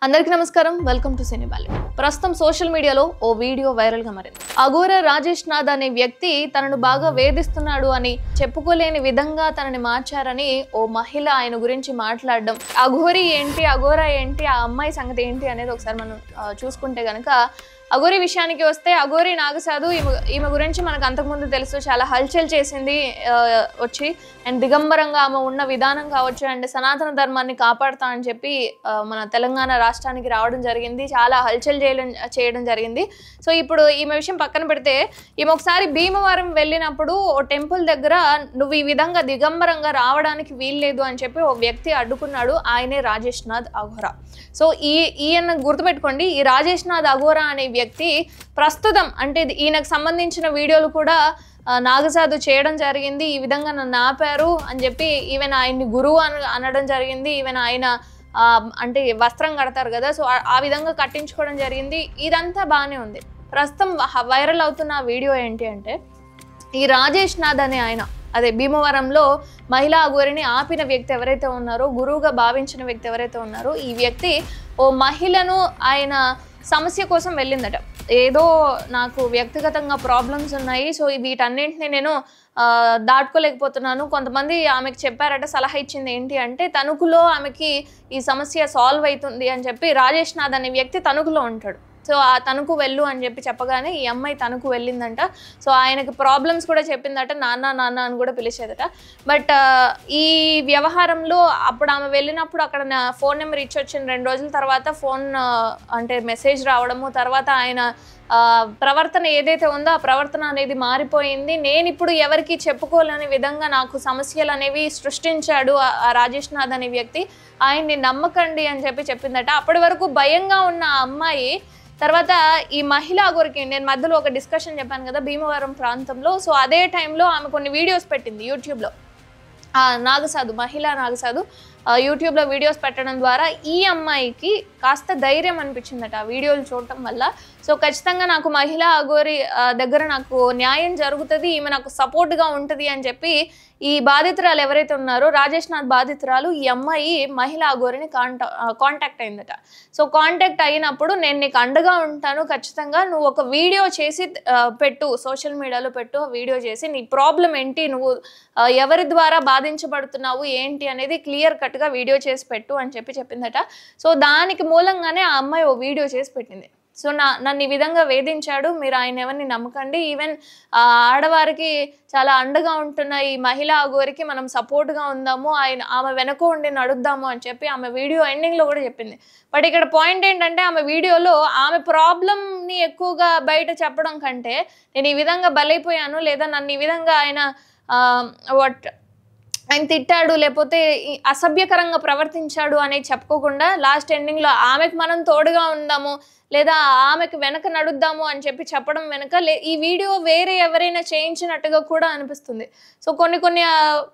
అందరికీ నమస్కారం welcome to cine valley. ప్రస్తుతం సోషల్ మీడియాలో ఓ వీడియో వైరల్ గా మారింది. అఘోరా రాజేష్ నాథ్ అనే వ్యక్తి తనను బాగా వేధిస్తున్నాడు అని చెప్పుకోలేని విధంగా తనని మార్చారని ఓ మహిళ ఆయన గురించి మాట్లాడడం. అఘోరా ఏంటి ఆ అమ్మాయి సంగతి ఏంటి అనేది ఒకసారి మనం చూసుకుంటే గనక అఘోరి విషయానికి వస్తే అఘోరి నాగసాధు ఈమె గురించి మనకు అంతకుముందు తెలుసు, చాలా హల్చల్ చేసింది వచ్చి. అండ్ దిగంబరంగా ఆమె ఉన్న విధానం కావచ్చు అండ్ సనాతన ధర్మాన్ని కాపాడుతా అని చెప్పి మన తెలంగాణ రాష్ట్రానికి రావడం జరిగింది, చాలా హల్చల్ చేయడం జరిగింది. సో ఇప్పుడు ఈమె విషయం పక్కన పెడితే ఈమె ఒకసారి భీమవరం వెళ్ళినప్పుడు ఓ టెంపుల్ దగ్గర నువ్వు ఈ విధంగా దిగంబరంగా రావడానికి వీల్లేదు అని చెప్పి ఓ వ్యక్తి అడ్డుకున్నాడు. ఆయనే రాజేష్ నాథ్ అఘోరా. సో ఈయన గుర్తుపెట్టుకోండి, ఈ రాజేష్ నాథ్ అఘోరా అనే వ్యక్తి ప్రస్తుతం అంటే ఈయనకు సంబంధించిన వీడియోలు కూడా నాగసాధు చేయడం జరిగింది. ఈ విధంగా నన్ను ఆపారు అని చెప్పి ఈవెన్ ఆయన్ని గురువు అనడం జరిగింది. ఈవెన్ ఆయన అంటే వస్త్రం కడతారు కదా, సో ఆ విధంగా కట్టించుకోవడం జరిగింది. ఇదంతా బాగానే ఉంది. ప్రస్తుతం వైరల్ అవుతున్న వీడియో ఏంటి అంటే ఈ రాజేష్ నాథ్ అనే ఆయన అదే భీమవరంలో మహిళా అఘోరిని ఆపిన వ్యక్తి ఎవరైతే ఉన్నారో, గురువుగా భావించిన వ్యక్తి ఎవరైతే ఉన్నారో, ఈ వ్యక్తి ఓ మహిళను ఆయన సమస్య కోసం వెళ్ళిందట. ఏదో నాకు వ్యక్తిగతంగా ప్రాబ్లమ్స్ ఉన్నాయి, సో వీటన్నింటినీ నేను దాటుకోలేకపోతున్నాను. కొంతమంది ఆమెకు చెప్పారట, సలహా ఇచ్చింది ఏంటి అంటే తణుకులో ఆమెకి ఈ సమస్య సాల్వ్ అవుతుంది అని చెప్పి. రాజేష్ నాథ్ అనే వ్యక్తి తణుకులో ఉంటాడు. సో ఆ తణుకు వెళ్ళు అని చెప్పి చెప్పగానే ఈ అమ్మాయి తణుకు వెళ్ళిందంట. సో ఆయనకు ప్రాబ్లమ్స్ కూడా చెప్పిందట, నాన్న అని కూడా పిలిచేదట. బట్ ఈ వ్యవహారంలో అప్పుడు ఆమె వెళ్ళినప్పుడు అక్కడ నా ఫోన్ నెంబర్ ఇచ్చి వచ్చిన 2 రోజుల తర్వాత ఫోన్ అంటే మెసేజ్ రావడము, తర్వాత ఆయన ప్రవర్తన ఏదైతే ఉందో ఆ ప్రవర్తన అనేది మారిపోయింది. నేను ఇప్పుడు ఎవరికి చెప్పుకోలేని విధంగా నాకు సమస్యలు అనేవి సృష్టించాడు ఆ రాజేష్ నాథ్ అనే వ్యక్తి, ఆయన్ని నమ్మకండి అని చెప్పి చెప్పిందట. అప్పటి వరకు భయంగా ఉన్న ఆ అమ్మాయి తర్వాత ఈ మహిళా అఘోరికి నేను మధ్యలో ఒక డిస్కషన్ చెప్పాను కదా భీమవరం ప్రాంతంలో, సో అదే టైంలో ఆమె కొన్ని వీడియోస్ పెట్టింది యూట్యూబ్లో. మహిళా నాగసాధు యూట్యూబ్లో వీడియోస్ పెట్టడం ద్వారా ఈ అమ్మాయికి కాస్త ధైర్యం అనిపించిందట ఆ వీడియోలు చూడటం వల్ల. సో ఖచ్చితంగా నాకు మహిళా అఘోరి దగ్గర నాకు న్యాయం జరుగుతుంది, ఈమె నాకు సపోర్ట్గా ఉంటుంది అని చెప్పి ఈ బాధితురాలు ఎవరైతే ఉన్నారో రాజేష్ నాథ్ బాధితురాలు ఈ అమ్మాయి మహిళా అఘోరిని కాంటాక్ట్ అయిందట. సో కాంటాక్ట్ అయినప్పుడు నేను నీకు అండగా ఉంటాను, ఖచ్చితంగా నువ్వు ఒక వీడియో చేసి పెట్టు, సోషల్ మీడియాలో పెట్టు, వీడియో చేసి నీ ప్రాబ్లం ఏంటి, నువ్వు ఎవరి ద్వారా బాధించబడుతున్నావు ఏంటి అనేది క్లియర్ కట్గా వీడియో చేసి పెట్టు అని చెప్పి చెప్పిందట. సో దానికి మూలంగానే ఆ అమ్మాయి ఓ వీడియో చేసి పెట్టింది. సో నన్ను ఈ విధంగా వేధించాడు, మీరు ఆయన ఎవరిని నమ్మకండి, ఈవెన్ ఆడవారికి చాలా అండగా ఉంటున్న ఈ మహిళా అఘోరికి మనం సపోర్ట్గా ఉందాము, ఆమె వెనక ఉండి నడుద్దాము అని చెప్పి ఆమె వీడియో ఎండింగ్లో కూడా చెప్పింది. బట్ ఇక్కడ పాయింట్ ఏంటంటే ఆమె వీడియోలో ఆమె ప్రాబ్లమ్ని ఎక్కువగా బయట చెప్పడం కంటే నేను ఈ విధంగా బలైపోయాను లేదా నన్ను ఈ విధంగా ఆయన తిట్టాడు లేకపోతే అసభ్యకరంగా ప్రవర్తించాడు అనేది చెప్పుకోకుండా లాస్ట్ ఎండింగ్లో ఆమెకు మనం తోడుగా ఉందాము లేదా ఆమెకు వెనక నడుద్దాము అని చెప్పి చెప్పడం వెనక ఈ వీడియో వేరే ఎవరైనా చేయించినట్టుగా కూడా అనిపిస్తుంది. సో కొన్ని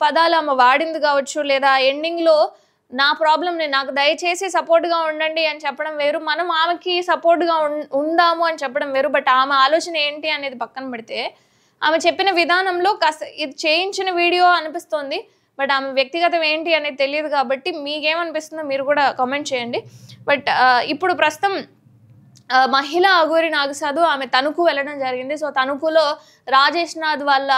పదాలు ఆమె వాడింది కావచ్చు, లేదా ఎండింగ్లో నా ప్రాబ్లమ్ని నాకు దయచేసి సపోర్ట్గా ఉండండి అని చెప్పడం వేరు, మనం ఆమెకి సపోర్ట్గా ఉందాము అని చెప్పడం వేరు. బట్ ఆమె ఆలోచన ఏంటి అనేది పక్కన పెడితే ఆమె చెప్పిన విధానంలో ఇది చేయించిన వీడియో అనిపిస్తోంది. బట్ ఆమె వ్యక్తిగతం ఏంటి అనేది తెలియదు కాబట్టి మీకేమనిపిస్తుందో మీరు కూడా కామెంట్ చేయండి. బట్ ఇప్పుడు ప్రస్తుతం మహిళా అఘోరి నాగసాధు ఆమె తణుకు వెళ్ళడం జరిగింది. సో తణుకులో రాజేష్ నాథ్ వాళ్ళ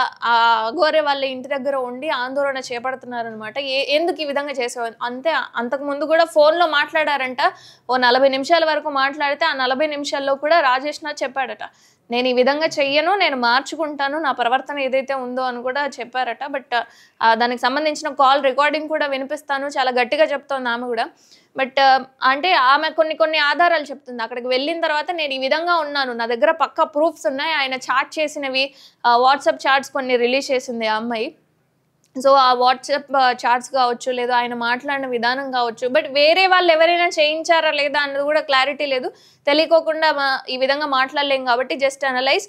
అఘోరి వాళ్ళ ఇంటి దగ్గర ఉండి ఆందోళన చేపడుతున్నారనమాట. ఎందుకు ఈ విధంగా చేసేవారు అంతే, అంతకుముందు కూడా ఫోన్లో మాట్లాడారంట. ఓ 40 నిమిషాల వరకు మాట్లాడితే ఆ 40 నిమిషాల్లో కూడా రాజేష్ నాథ్ చెప్పాడట, నేను ఈ విధంగా చెయ్యను, నేను మార్చుకుంటాను, నా ప్రవర్తన ఏదైతే ఉందో అని కూడా చెప్పారట. బట్ దానికి సంబంధించిన కాల్ రికార్డింగ్ కూడా వినిపిస్తాను, చాలా గట్టిగా చెప్తోంది ఆమె కూడా. బట్ అంటే ఆమె కొన్ని ఆధారాలు చెప్తుంది. అక్కడికి వెళ్ళిన తర్వాత నేను ఈ విధంగా ఉన్నాను, నా దగ్గర పక్కా ప్రూఫ్స్ ఉన్నాయి, ఆయన చాట్ చేసినవి వాట్సాప్ చాట్స్ కొన్ని రిలీజ్ చేసింది ఆ అమ్మాయి. సో ఆ వాట్సాప్ చాట్స్ కావచ్చు లేదా ఆయన మాట్లాడిన విధానం కావచ్చు, బట్ వేరే వాళ్ళు ఎవరైనా చేయించారా లేదా అన్నది కూడా క్లారిటీ లేదు. తెలియకోకుండా ఈ విధంగా మాట్లాడలేం కాబట్టి జస్ట్ అనలైజ్.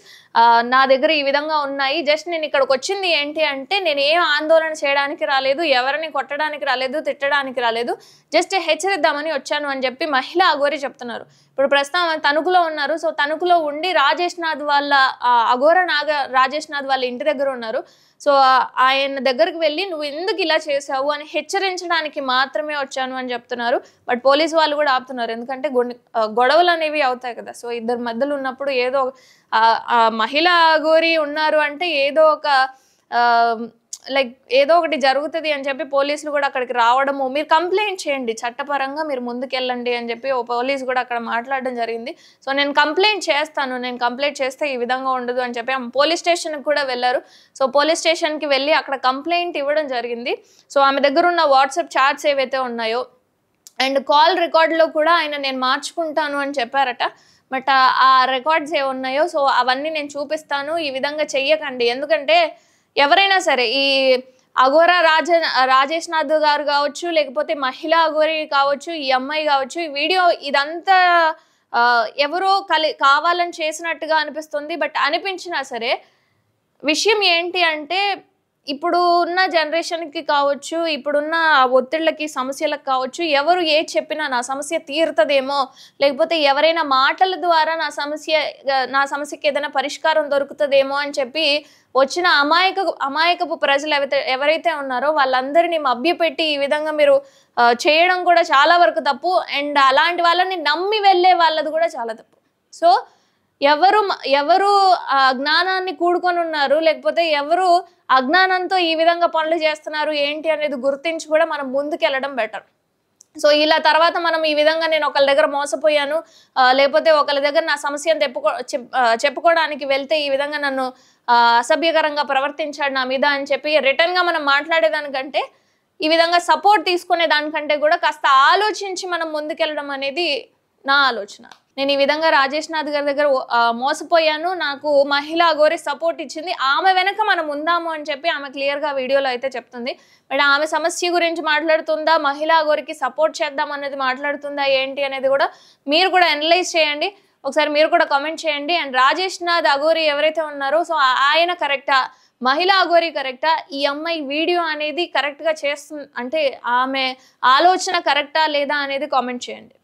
నా దగ్గర ఈ విధంగా ఉన్నాయి, జస్ట్ నేను ఇక్కడికి వచ్చింది ఏంటి అంటే నేను ఏం ఆందోళన చేయడానికి రాలేదు, ఎవరిని కొట్టడానికి రాలేదు, తిట్టడానికి రాలేదు, జస్ట్ హెచ్చరిద్దామని వచ్చాను అని చెప్పి మహిళా అఘోరి చెప్తున్నారు. ఇప్పుడు ప్రస్తుతం తణుకులో ఉన్నారు. సో తణుకులో ఉండి రాజేష్ నాథ్ వాళ్ళ అఘోర రాజేష్ నాథ్ వాళ్ళ ఇంటి దగ్గర ఉన్నారు. సో ఆయన దగ్గరికి వెళ్ళి నువ్వు ఎందుకు ఇలా చేసావు అని హెచ్చరించడానికి మాత్రమే వచ్చాను అని చెప్తున్నారు. బట్ పోలీసు వాళ్ళు కూడా ఆపుతున్నారు, ఎందుకంటే గొడవలు అనేవి అవుతాయి కదా. సో ఇద్దరు మధ్యలో ఉన్నప్పుడు ఏదో మహిళా అఘోరి ఉన్నారు అంటే ఏదో ఒక లైక్ ఏదో ఒకటి జరుగుతుంది అని చెప్పి పోలీసులు కూడా అక్కడికి రావడము, మీరు కంప్లైంట్ చేయండి, చట్టపరంగా మీరు ముందుకెళ్ళండి అని చెప్పి ఓ పోలీసు కూడా అక్కడ మాట్లాడడం జరిగింది. సో నేను కంప్లైంట్ చేస్తాను, నేను కంప్లైంట్ చేస్తే ఈ విధంగా ఉండదు అని చెప్పి ఆమె పోలీస్ స్టేషన్కి కూడా వెళ్ళారు. సో పోలీస్ స్టేషన్కి వెళ్ళి అక్కడ కంప్లైంట్ ఇవ్వడం జరిగింది. సో ఆమె దగ్గర ఉన్న వాట్సాప్ చాట్స్ ఏవైతే ఉన్నాయో అండ్ కాల్ రికార్డులో కూడా ఆయన నేను మార్చుకుంటాను అని చెప్పారట. బట్ ఆ రికార్డ్స్ ఏ ఉన్నాయో సో అవన్నీ నేను చూపిస్తాను, ఈ విధంగా చెయ్యకండి, ఎందుకంటే ఎవరైనా సరే ఈ అఘోర రాజేష్ నాథ్ గారు కావచ్చు, లేకపోతే మహిళా అఘోరి కావచ్చు, ఈ అమ్మాయి కావచ్చు, ఈ వీడియో ఇదంతా ఎవరో కావాలని చేసినట్టుగా అనిపిస్తుంది. బట్ అనిపించినా సరే విషయం ఏంటి అంటే ఇప్పుడు ఉన్న జనరేషన్కి కావచ్చు, ఇప్పుడున్న ఒత్తిళ్ళకి సమస్యలకు కావచ్చు, ఎవరు ఏ చెప్పినా నా సమస్య తీరుతుందేమో, లేకపోతే ఎవరైనా మాటల ద్వారా నా సమస్యకి ఏదైనా పరిష్కారం దొరుకుతుందేమో అని చెప్పి వచ్చిన అమాయకపు ప్రజలు ఎవరైతే ఉన్నారో వాళ్ళందరినీ మభ్యపెట్టి ఈ విధంగా మీరు చేయడం కూడా చాలా వరకు తప్పు. అండ్ అలాంటి వాళ్ళని నమ్మి వెళ్ళే వాళ్ళది కూడా చాలా తప్పు. సో ఎవరు అజ్ఞానాన్ని కూడుకొని ఉన్నారు, లేకపోతే ఎవరు అజ్ఞానంతో ఈ విధంగా పనులు చేస్తున్నారు ఏంటి అనేది గుర్తించి కూడా మనం ముందుకెళ్ళడం బెటర్. సో ఇలా తర్వాత మనం ఈ విధంగా నేను ఒకళ్ళ దగ్గర మోసపోయాను, లేకపోతే ఒకళ్ళ దగ్గర నా సమస్యను చెప్పుకోవడానికి వెళ్తే ఈ విధంగా నన్ను అసభ్యకరంగా ప్రవర్తించాడు నా మీద అని చెప్పి రిటర్న్గా మనం మాట్లాడేదానికంటే, ఈ విధంగా సపోర్ట్ తీసుకునే దానికంటే కూడా కాస్త ఆలోచించి మనం ముందుకెళ్ళడం అనేది నా ఆలోచన. నేను ఈ విధంగా రాజేష్ నాథ్ గారి దగ్గర మోసపోయాను, నాకు మహిళా అఘోరి సపోర్ట్ ఇచ్చింది, ఆమె వెనక మనం ఉందాము అని చెప్పి ఆమె క్లియర్గా వీడియోలో అయితే చెప్తుంది. బట్ ఆమె సమస్య గురించి మాట్లాడుతుందా, మహిళా అఘోరికి సపోర్ట్ చేద్దాం అనేది మాట్లాడుతుందా ఏంటి అనేది కూడా మీరు కూడా అనలైజ్ చేయండి. ఒకసారి మీరు కూడా కామెంట్ చేయండి. అండ్ రాజేష్ నాథ్ అఘోరి ఎవరైతే ఉన్నారో సో ఆయన కరెక్టా, మహిళా అఘోరి కరెక్టా, ఈ అమ్మాయి వీడియో అనేది కరెక్ట్గా చేస్తుంది అంటే ఆమె ఆలోచన కరెక్టా లేదా అనేది కామెంట్ చేయండి.